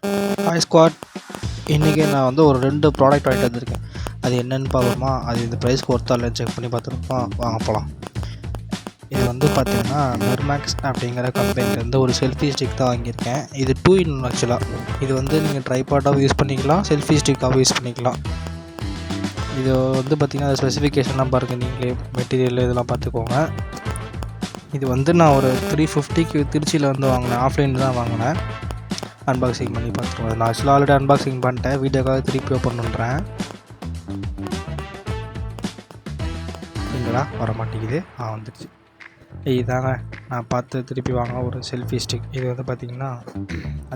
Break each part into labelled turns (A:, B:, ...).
A: Hi squad. இன்றைக்கி நான் வந்து ஒரு 2 ப்ராடக்ட் வாங்கிட்டு வந்திருக்கேன். அது என்னென்னு பார்ப்போமா? அது இந்த ப்ரைஸ்க்கு ஒர்த்தா இல்லைன்னு செக் பண்ணி பார்த்துருப்போம். வாங்க போகலாம். இது வந்து பார்த்திங்கன்னா நெர்மேக்ஸ் அப்படிங்கிற கம்பெனிலேருந்து ஒரு செல்ஃபி ஸ்டிக் தான் வாங்கியிருக்கேன். இது 2 in 1 ஆக்சுவலாக. இது வந்து நீங்கள் ட்ரைபாடாகவும் யூஸ் பண்ணிக்கலாம், செல்ஃபி ஸ்டிக்காகவும் யூஸ் பண்ணிக்கலாம். இது வந்து பார்த்திங்கன்னா ஸ்பெசிஃபிகேஷன்லாம் பாருங்கள், நீங்களே மெட்டீரியல் இதெல்லாம் பார்த்துக்கோங்க. இது வந்து நான் ஒரு 350க்கு திருச்சியில் வந்து வாங்கினேன். ஆஃப்லைன் தான் வாங்கினேன். அன்பாக்சிங் பண்ணி பார்த்துருவோம். நான் ஆக்சுவலாக ஆல்ரெடி அன்பாக்சிங் பண்ணிட்டேன். வீடியோக்காக திருப்பி ஓப்பன் பண்ணுறேன். இல்லைடா வர மாட்டேங்குது. வந்துடுச்சு. இதுதாங்க நான் பார்த்து திருப்பி வாங்க ஒரு செல்ஃபி ஸ்டிக். இது வந்து பார்த்திங்கன்னா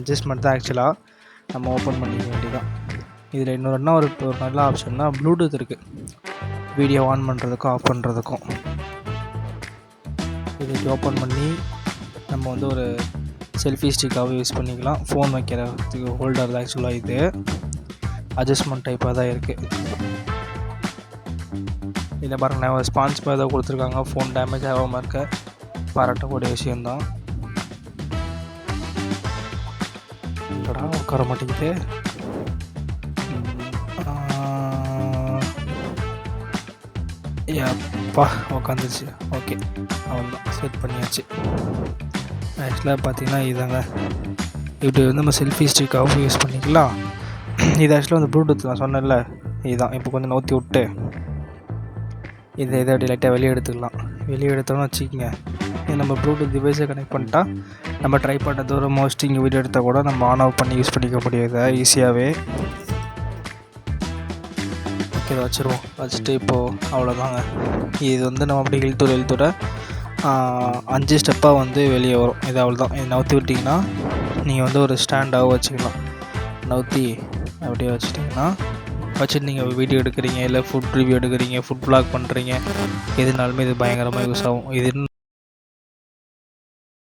A: அட்ஜஸ்ட்மெண்ட் தான். ஆக்சுவலாக நம்ம ஓப்பன் பண்ணிக்க வேண்டியதான். இதில் இன்னொரு ஒரு நல்ல ஆப்ஷன்னா ப்ளூடூத் இருக்குது. வீடியோ ஆன் பண்ணுறதுக்கும் ஆஃப் பண்ணுறதுக்கும். இதுக்கு ஓப்பன் பண்ணி நம்ம வந்து ஒரு செல்ஃபி ஸ்டிக்காகவே யூஸ் பண்ணிக்கலாம். ஃபோன் வைக்கிறதுக்கு ஹோல்டர் தான் ஆக்சுவலாக. இது அட்ஜஸ்ட்மெண்ட் டைப்பாக தான் இருக்குது. இதில் பாருங்கள், நான் ஸ்பான்ஸ் மாதிரி தான் கொடுத்துருக்காங்க. ஃபோன் டேமேஜ் ஆகாமல் இருக்க பாராட்டக்கூடிய விஷயந்தான். இல்லைடா உட்கார மாட்டேங்குது. அப்பா உட்காந்துருச்சு. ஓகே, அவ்வளோதான், செட் பண்ணியாச்சு. ஆக்சுவலாக பார்த்தீங்கன்னா இதாங்க, இப்படி வந்து நம்ம செல்ஃபி ஸ்டிக்காகவும் யூஸ் பண்ணிக்கலாம். இது ஆக்சுவலாக வந்து ப்ளூடூத் நான் சொன்னேன்ல, இதுதான். இப்போ கொஞ்சம் நோற்றி விட்டு இதை அப்படி லைட்டாக வெளியே எடுத்துக்கலாம். வெளியே எடுத்தோம்னு வச்சுக்கோங்க, இது நம்ம ப்ளூடூத் டிவைஸை கனெக்ட் பண்ணிட்டா நம்ம ட்ரைபாட்டை தூரம் மோஸ்ட் இங்கே வீடியோ எடுத்தால் கூட நம்ம ஆன் ஆஃப் பண்ணி யூஸ் பண்ணிக்க முடியாது ஈஸியாகவே. ஓகே, இதை வச்சுருவோம். வச்சுட்டு இப்போது அவ்வளோதாங்க. இது வந்து நம்ம அப்படி இழுத்துற 5 ஸ்டெப்பாக வந்து வெளியே வரும். இது அவ்வளோதான். இது நவுத்தி விட்டிங்கன்னா நீங்கள் வந்து ஒரு ஸ்டாண்டாகவும் வச்சுக்கலாம். நவுத்தி அப்படியே வச்சுட்டிங்கன்னா வச்சுட்டு நீங்கள் வீடியோ எடுக்கிறீங்க, இல்லை ஃபுட் ரிவ்யூ எடுக்கிறீங்க, ஃபுட் வ்ளாக் பண்ணுறீங்க, எதுனாலுமே இது பயங்கரமாக யூஸ் ஆகும். இது